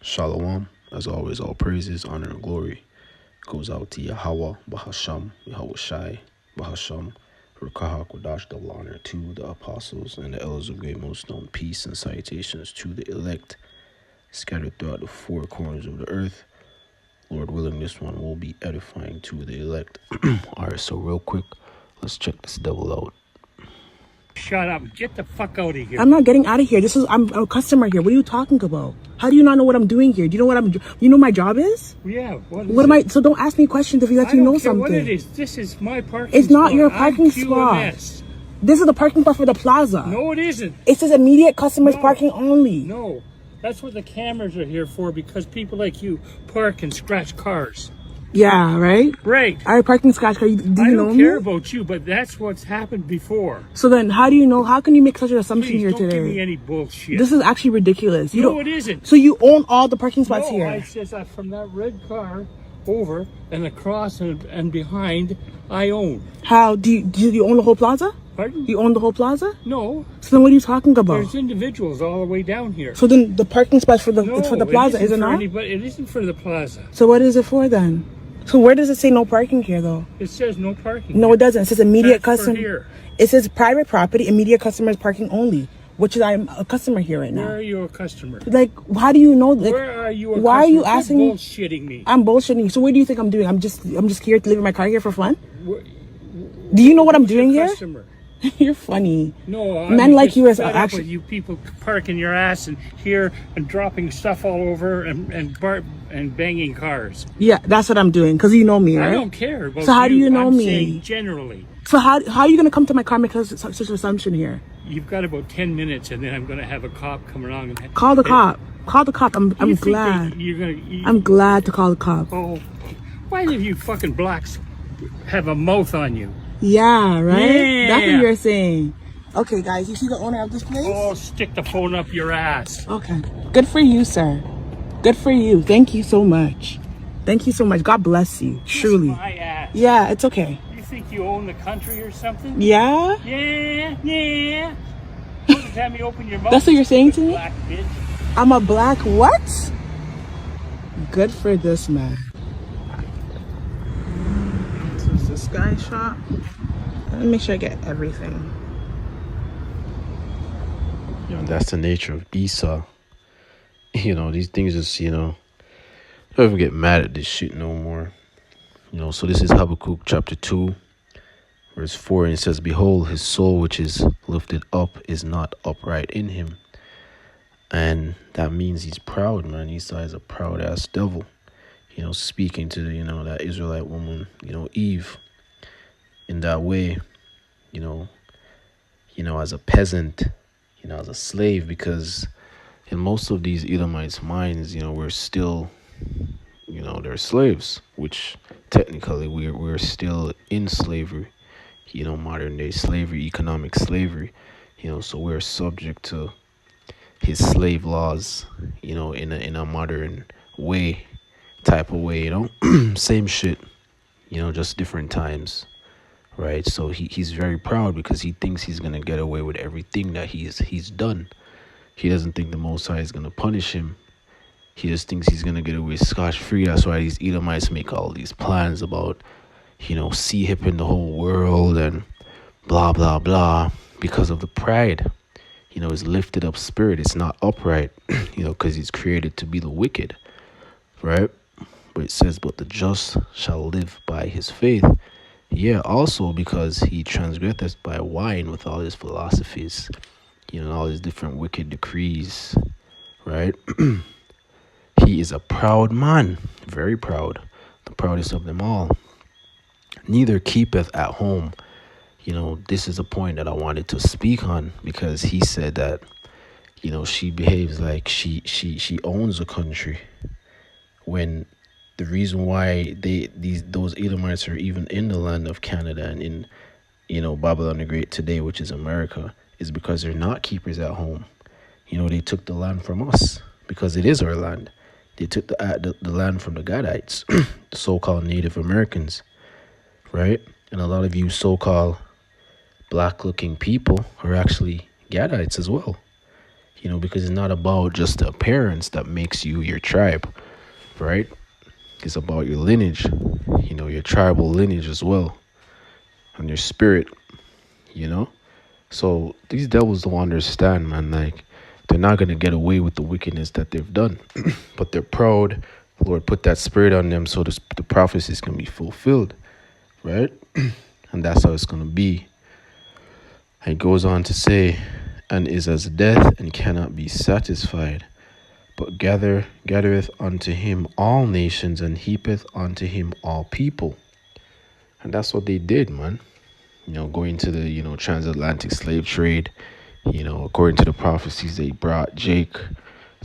Shalom. As always, all praises, honor, and glory goes out to Yahweh, Bahasham, Yahweh Shai, Bahasham, Rukahak, Wadash, double honor to the apostles and the elders of great most known peace and salutations to the elect scattered throughout the four corners of the earth. Lord willing, this one will be edifying to the elect. Alright, so real quick, let's check this devil out. Shut up. Get the fuck out of here. I'm not getting out of here. I'm a customer here. What are you talking about? How do you not know what I'm doing here? Do you know you know my job is? Yeah. What am I? So don't ask me questions if you I don't know care something. what it is. This is my parking It's not spot. your parking I'm spot. QMS. This is the parking spot for the plaza. No, it isn't. It says immediate customers No. parking only. No. That's what the cameras are here for, because people like you park and scratch cars. Yeah, right? Right. I parking scratch car. Do you I know don't me? care about you, but that's what's happened before. So then how do you know? How can you make such an assumption Please here don't today? give me any bullshit. This is actually ridiculous. No, it isn't. So you own all the parking spots No, here? I says from that red car over and across and behind, I own. How do you own the whole plaza? Pardon? You own the whole plaza? No. So then what are you talking about? There's individuals all the way down here. So then the parking spots for the No, for the plaza, is it for not? anybody. It isn't for the plaza. So what is it for then? So where does it say no parking here though? It says no parking. No, it doesn't. It says immediate That's for customer. here. It says private property, immediate customers parking only, which is I'm a customer here right Where now. are you a customer? Like, how do you know? Like, Where are you a why customer? are you Quit asking me? bullshitting me. I'm bullshitting. So what do you think I'm doing? I'm just here to leave my car here for fun. Where- Do you know what I'm who's your doing here? customer? You're funny. No, I'm Men like just you are fed up actually- with you people parking your ass and here and dropping stuff all over and banging cars. Yeah, that's what I'm doing because you know me, right? I don't care about So how do you know I'm me? saying generally. So how are you gonna come to my car and make such an assumption here? You've got about 10 minutes and then I'm going to have a cop come along and Call the cop. Call the cop. I'm You think that glad. You're gonna. I'm glad to call the cop. Oh, why do you fucking blacks have a mouth on you? Yeah, right? Yeah. That's what you're saying. Okay, guys, you see the owner of this place? Oh, stick the phone up your ass. Okay. Good for you, sir. Good for you. Thank you so much. Thank you so much. God bless you. Truly. My ass. Yeah, it's okay. You think you own the country or something? Yeah? Yeah. Every time you open your mouth, That's what you're saying to me? black bitch. I'm a black what? Good for this man. This is this guy's shop. Let me make sure I get everything. That's the nature of Esau. These things just, don't ever get mad at this shit no more. So this is Habakkuk chapter 2, verse 4, and it says, "Behold, his soul which is lifted up is not upright in him." And that means he's proud, man. Esau is a proud ass devil. Speaking to, that Israelite woman, Eve, in that way, as a peasant, as a slave, because in most of these Edomites' minds, we're still, they're slaves, which technically we're still in slavery, modern day slavery, economic slavery, so we're subject to his slave laws, in a modern way, type of way, same shit, just different times. Right, so he's very proud because he thinks he's gonna get away with everything that he's done. He doesn't think the Most High is gonna punish him. He just thinks he's gonna get away scotch-free. That's why these Edomites make all these plans about, sea hipping the whole world and blah blah blah, because of the pride. His lifted up spirit. It's not upright, because he's created to be the wicked, right? But it says, "But the just shall live by his faith." Yeah, also because he transgresseth by wine with all his philosophies, all his different wicked decrees, right? He is a proud man, very proud, the proudest of them all. Neither keepeth at home. This is a point that I wanted to speak on, because he said that, she behaves like she owns a country, when the reason why those Edomites are even in the land of Canada and in, Babylon the Great today, which is America, is because they're not keepers at home. They took the land from us because it is our land. They took the land from the Gadites, the so-called Native Americans, right? And a lot of you so-called black-looking people are actually Gadites as well. because it's not about just the appearance that makes you your tribe, right? It's about your lineage, your tribal lineage as well, and your spirit, you know? So these devils don't understand, man. Like, they're not going to get away with the wickedness that they've done, but they're proud. The Lord put that spirit on them so the prophecies can be fulfilled, right? And that's how it's going to be. And it goes on to say, and is as death and cannot be satisfied, but gathereth unto him all nations and heapeth unto him all people. And that's what they did, man. Going to the, transatlantic slave trade, according to the prophecies, they brought Jake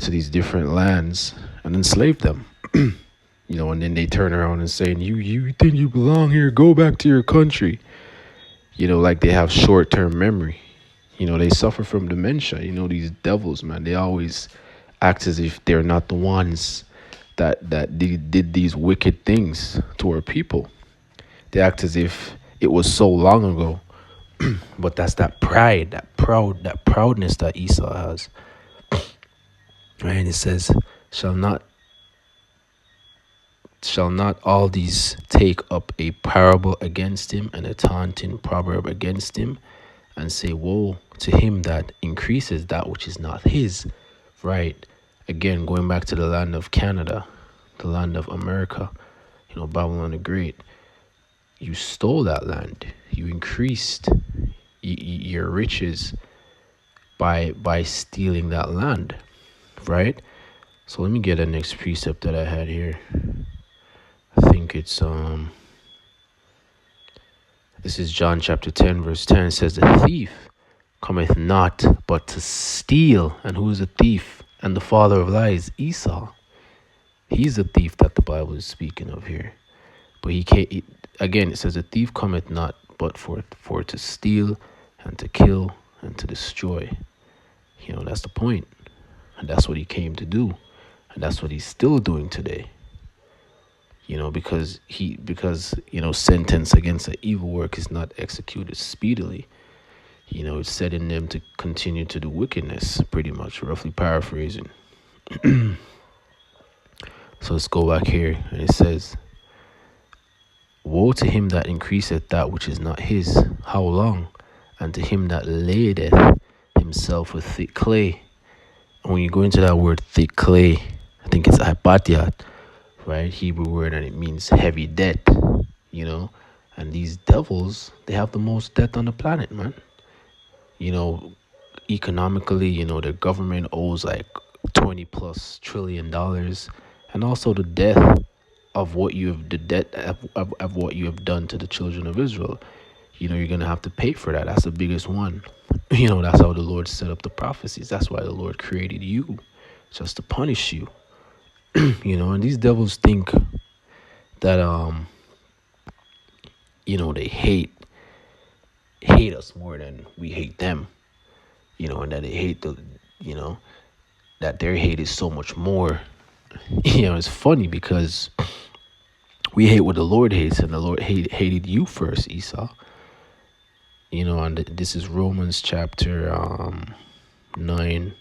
to these different lands and enslaved them. And then they turn around and saying, you think you belong here, go back to your country. Like they have short-term memory. They suffer from dementia. These devils, man, they always act as if they're not the ones that did these wicked things to our people. They act as if it was so long ago. But that's that pride, that proudness that Esau has. Right? And it says, shall not all these take up a parable against him and a taunting proverb against him, and say, woe to him that increases that which is not his. Right? Again, going back to the land of Canada, the land of America, Babylon the Great. You stole that land. You increased your riches by stealing that land, right? So let me get the next precept that I had here. I think it's this is John chapter 10 verse 10. It says, the thief cometh not but to steal. And who is a thief and the father of lies? Esau. He's the thief that the Bible is speaking of here. But he can't. Again, it says, a thief cometh not but for to steal and to kill and to destroy. That's the point. And that's what he came to do. And that's what he's still doing today. Because sentence against an evil work is not executed speedily. It's setting them to continue to do wickedness, pretty much, roughly paraphrasing. So let's go back here, and it says, woe to him that increaseth that which is not his. How long? And to him that ladeth himself with thick clay. And when you go into that word thick clay, I think it's hypatiat, right? Hebrew word, and it means heavy debt, And these devils, they have the most debt on the planet, man. Economically, the government owes like $20+ trillion. And also the death of what you have, the debt of what you have done to the children of Israel. You're going to have to pay for that. That's the biggest one. That's how the Lord set up the prophecies. That's why the Lord created you, just to punish you. And these devils think that, they hate us more than we hate them, and that they hate that their hate is so much more. It's funny because we hate what the Lord hates, and the Lord hated you first, Esau. And this is Romans chapter 9,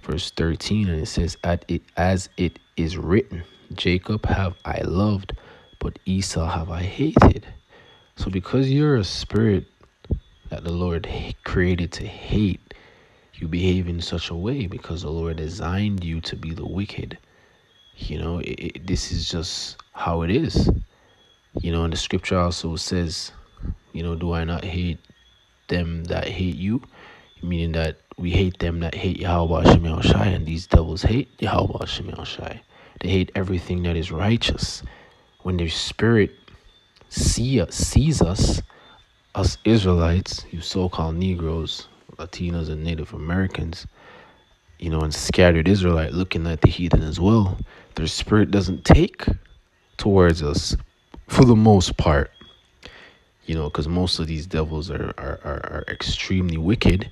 verse 13, and it says, as it is written, Jacob have I loved, but Esau have I hated. So because you're a spirit that the Lord created to hate, you behave in such a way because the Lord designed you to be the wicked. This is just how it is. And the scripture also says, do I not hate them that hate you? Meaning that we hate them that hate Yahweh Hashem Yahushai, and these devils hate Yahweh Hashem Yahushai. They hate everything that is righteous. When their spirit sees us Israelites, you so-called Negroes, Latinos, and Native Americans, and scattered Israelite looking at the heathen as well, their spirit doesn't take towards us for the most part, because most of these devils are extremely wicked.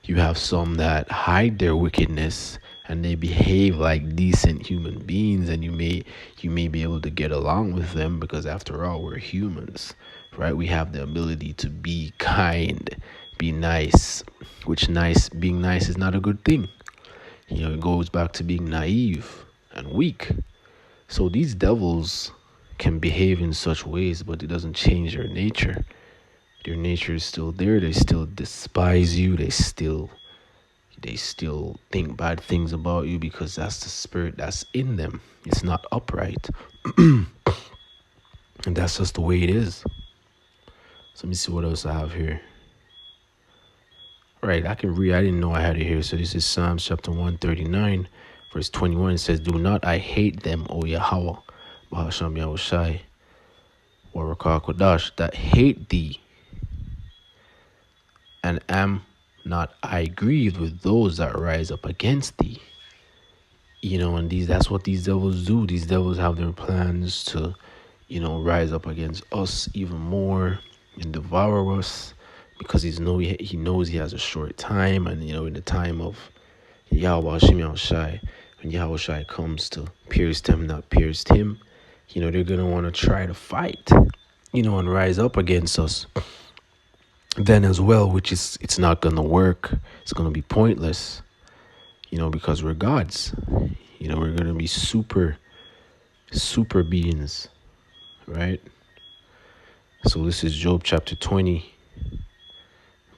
You have some that hide their wickedness and they behave like decent human beings, and you may be able to get along with them because after all, we're humans, right? We have the ability to be kind, be nice, which being nice is not a good thing. It goes back to being naive and weak. So these devils can behave in such ways, but it doesn't change their nature. Their nature is still there. They still despise you. They still think bad things about you because that's the spirit that's in them. It's not upright. And that's just the way it is. So let me see what else I have here. Right, I can read. I didn't know I had it here. So this is Psalms chapter 139, verse 21. It says, "Do not I hate them, O Yahweh, Bahasham Yahushai, Warakah Kodash, that hate thee, and am not I grieved with those that rise up against thee." And that's what these devils do. These devils have their plans to, rise up against us even more and devour us, because he knows he has a short time. And in the time of Yahweh Hashem Shai, when Yahweh Shai comes to pierce them that pierced him, they're gonna want to try to fight, and rise up against us then as well, which is, it's not gonna work. It's gonna be pointless, because we're gods. We're gonna be super beings, right? So this is Job chapter 20,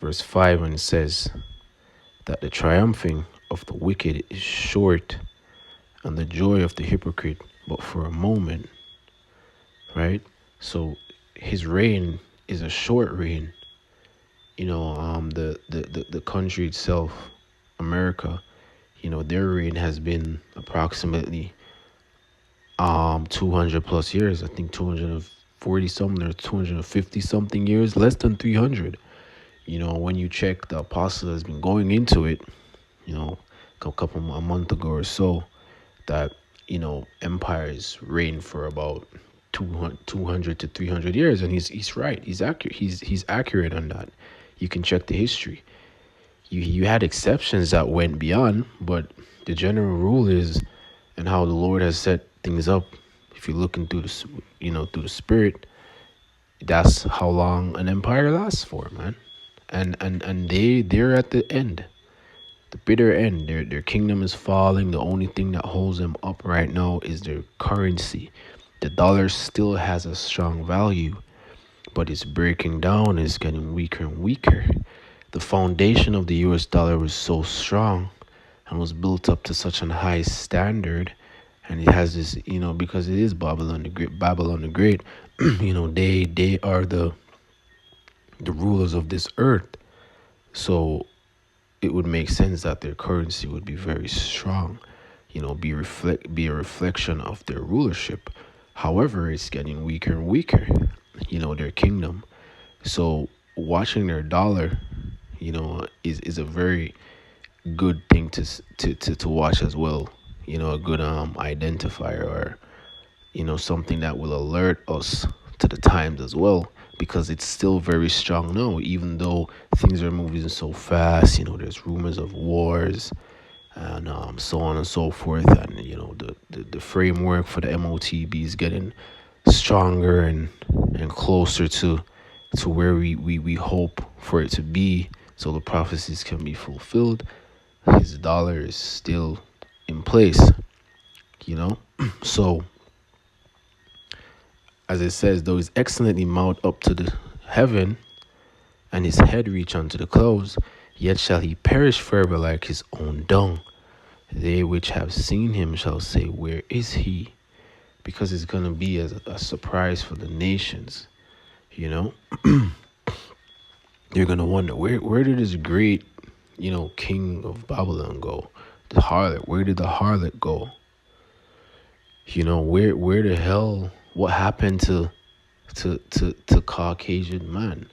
verse 5, and it says that the triumphing of the wicked is short, and the joy of the hypocrite but for a moment, right? So his reign is a short reign. The country itself, America, their reign has been approximately 200 plus years. I think 240 something or 250 something years, less than 300. When you check, the apostle has been going into it, a month ago or so, that empires reign for about 200 to 300 years, and he's right. He's accurate. He's accurate on that. You can check the history. You had exceptions that went beyond, but the general rule is, and how the Lord has set things up, if you're looking through through the spirit, that's how long an empire lasts for, man. And they're at the end, the bitter end. Their kingdom is falling. The only thing that holds them up right now is their currency. The dollar still has a strong value, but it's breaking down. It's getting weaker and weaker. The foundation of the US dollar was so strong and was built up to such a high standard, and it has this, because it is Babylon the Great. They are the rulers of this earth. So it would make sense that their currency would be very strong, be a reflection of their rulership. However, it's getting weaker and weaker, their kingdom. So watching their dollar, is a very good thing to watch as well. A good identifier, or something that will alert us to the times as well, because it's still very strong now, even though things are moving so fast. There's rumors of wars and so on and so forth, and the framework for the MOTB is getting stronger and closer to where we hope for it to be, so the prophecies can be fulfilled. His dollar is still in place, so as it says, though his excellently mount up to the heaven, and his head reach unto the clouds, yet shall he perish forever like his own dung. They which have seen him shall say, where is he? Because it's going to be a surprise for the nations, They're going to wonder, where did this great, king of Babylon go? The harlot, where did the harlot go? Where the hell, what happened to Caucasian man?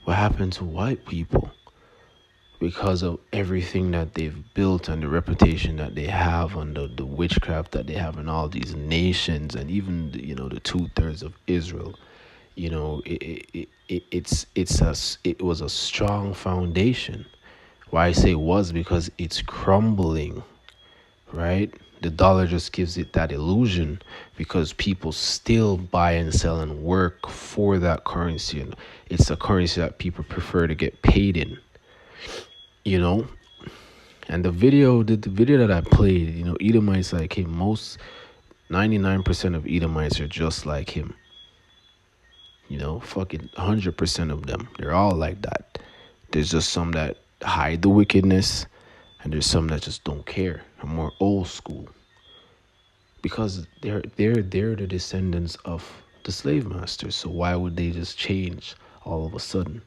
What happened to white people? Because of everything that they've built and the reputation that they have, and the witchcraft that they have in all these nations, and even the 2/3 of Israel, it was a strong foundation. Why I say was, because it's crumbling, right? The dollar just gives it that illusion, because people still buy and sell and work for that currency, and it's a currency that people prefer to get paid in, And the video that I played, you know, Edomites like him, most 99% of Edomites are just like him. You know, fucking 100% of them. They're all like that. There's just some that hide the wickedness, and there's some that just don't care. Are more old school. Because they're the descendants of the slave masters. So why would they just change all of a sudden?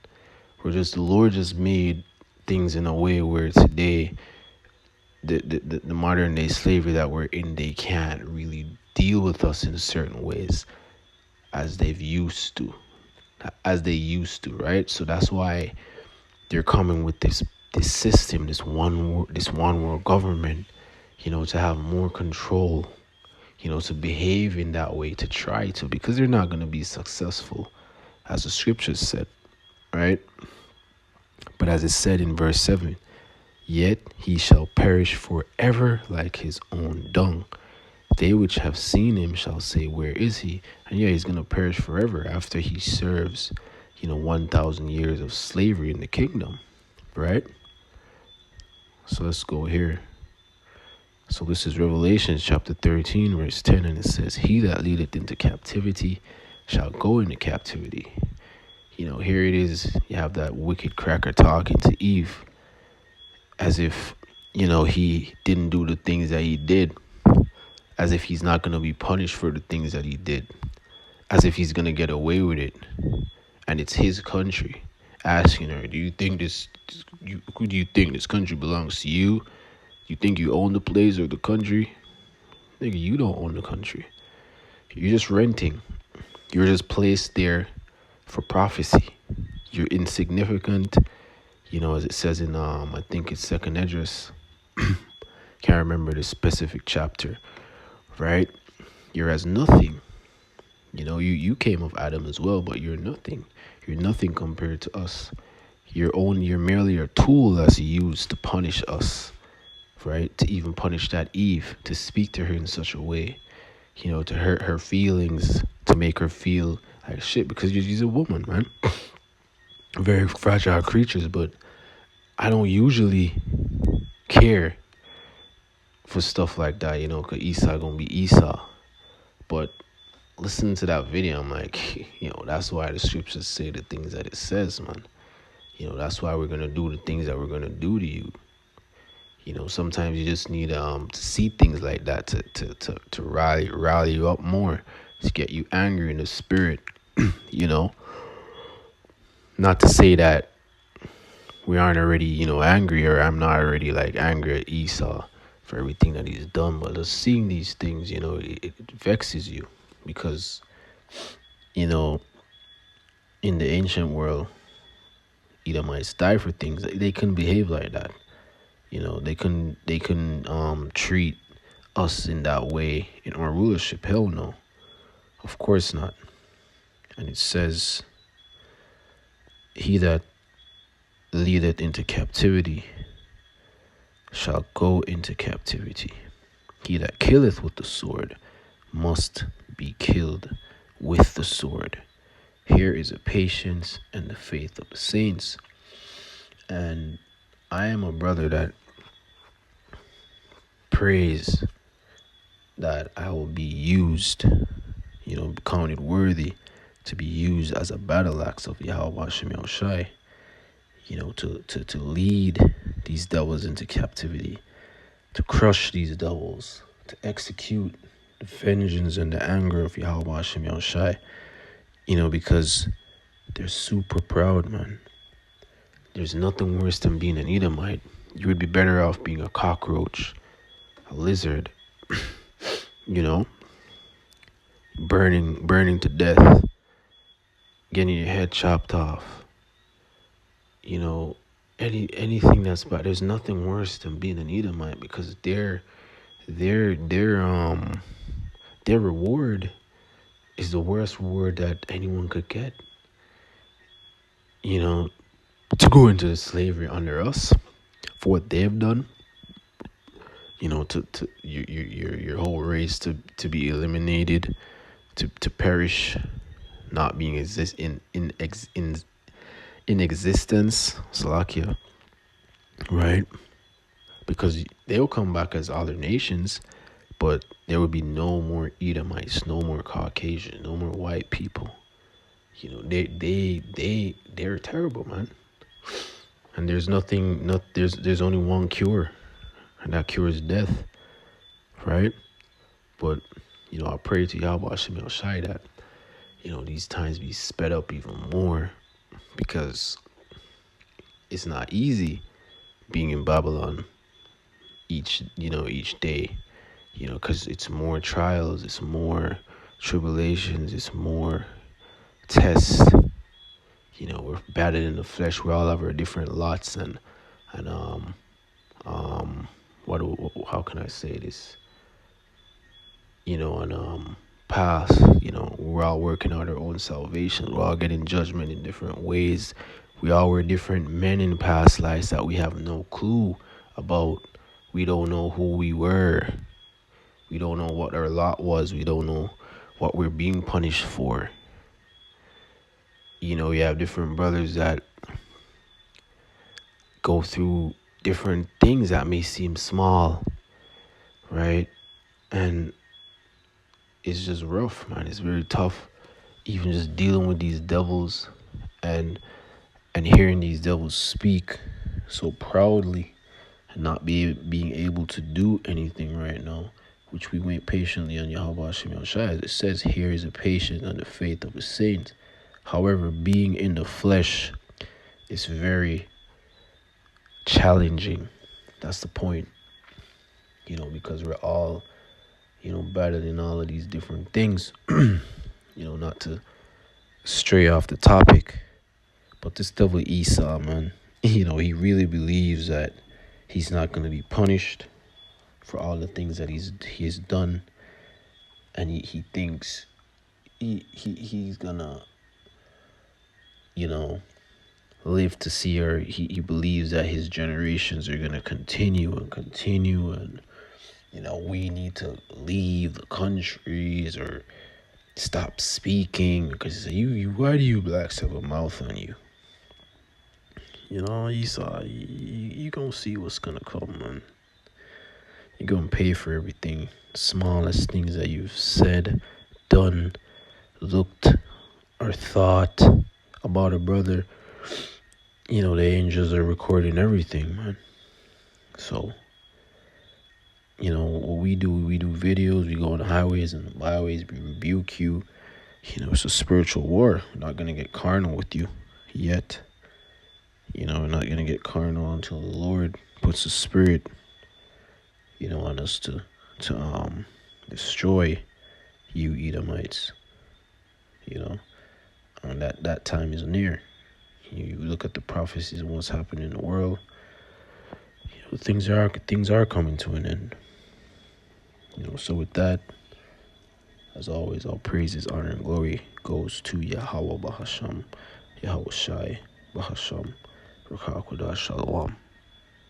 The Lord just made things in a way where today the modern day slavery that we're in, they can't really deal with us in certain ways as they used to, right? So that's why they're coming with this system, this one world government, you know, to have more control, you know, to behave in that way, to try to, because they're not going to be successful, as the scriptures said, right? But as it said in verse 7, yet he shall perish forever like his own dung. They which have seen him shall say, where is he? And yeah, he's going to perish forever after he serves, you know, 1,000 years of slavery in the kingdom, right? So let's go here. So this is Revelation chapter 13, verse 10, and it says, he that leadeth into captivity shall go into captivity. You know, here it is. You have that wicked cracker talking to Eve as if, you know, he didn't do the things that he did, as if he's not going to be punished for the things that he did, as if he's going to get away with it. And it's his country, asking her, who do you think this country belongs to you? You think you own the place or the country? Nigga, you don't own the country. You're just renting. You're just placed there for prophecy. You're insignificant, you know, as it says in I think it's Second Esdras. Can't remember the specific chapter, right? You're as nothing. You know, you came of Adam as well, but you're nothing. You're nothing compared to us. You're merely a tool that's used to punish us, right? To even punish that Eve, to speak to her in such a way, you know, to hurt her feelings, to make her feel like shit, because she's a woman, man. Very fragile creatures, but I don't usually care for stuff like that, you know, because Esau gonna be Esau. But listening to that video, I'm like, you know, that's why the scriptures say the things that it says, man. You know, that's why we're gonna do the things that we're gonna do to you. You know, sometimes you just need to see things like that to rally you up more, to get you angry in the spirit. You know, not to say that we aren't already, you know, angry, or I'm not already like angry at Esau for everything that he's done, but just seeing these things, you know, it vexes you, because, you know, in the ancient world, Edomites die for things. They couldn't behave like that. You know, they couldn't treat us in that way in our rulership. Hell no. Of course not. And it says, he that leadeth into captivity shall go into captivity. He that killeth with the sword must be killed with the sword. Here is a patience and the faith of the saints. And I am a brother that prays that I will be used, you know, counted worthy to be used as a battle axe of Yahweh Shem Yahushai, you know, to lead these devils into captivity, to crush these devils, to execute the vengeance and the anger of Yahweh Shem Yahushai, you know, because they're super proud, man. There's nothing worse than being an Edomite. You would be better off being a cockroach, a lizard, you know, burning to death, getting your head chopped off, you know, anything that's bad. There's nothing worse than being an Edomite, because their reward is the worst reward that anyone could get. You know, to go into slavery under us for what they've done. You know, to your whole race to be eliminated, to perish, not being in existence, Salakia, right? because they'll come back as other nations, but there will be no more Edomites, no more Caucasian, no more white people. You know, they're terrible, man. And there's nothing, not there's only one cure, and that cure is death, right? But you know, I pray to Yahweh Shem Shai that these times be sped up even more, because it's not easy being in Babylon each day, because it's more trials, it's more tribulations, it's more tests. We're battered in the flesh. We all have our different lots, and what how can I say this? And past, we're all working out our own salvation. We're all getting judgment in different ways. We all were different men in past lives that we have no clue about. We don't know who we were. We don't know what our lot was. We don't know what we're being punished for. We have different brothers that go through different things that may seem small, right? And it's just rough, man. It's very tough, even just dealing with these devils and hearing these devils speak so proudly and not being able to do anything right now, which we wait patiently on Yahweh Hashem Yahushua. It says, here is a patience and the faith of the saints. However, being in the flesh is very challenging. That's the point, because we're all, battling all of these different things, not to stray off the topic. But this devil Esau, man, he really believes that he's not going to be punished for all the things that he's done. And he thinks he's gonna, live to see her. He believes that his generations are gonna continue, and we need to leave the countries or stop speaking, because why do you blacks have a mouth on you? Esau, you gonna see what's gonna come, man. You're gonna pay for everything, smallest things that you've said, done, looked, or thought about a brother. The angels are recording everything, man. So, what we do videos, we go on the highways and the byways, we rebuke you. It's a spiritual war. We're not going to get carnal with you yet. We're not going to get carnal until the Lord puts a spirit, on us to destroy you Edomites. And that time is near. You look at the prophecies and what's happening in the world. Things are coming to an end. So with that, as always, all praises, honor, and glory goes to Yahweh Bahasham, Yahweh Shai Bahasham, Rakah Kodash Shalom.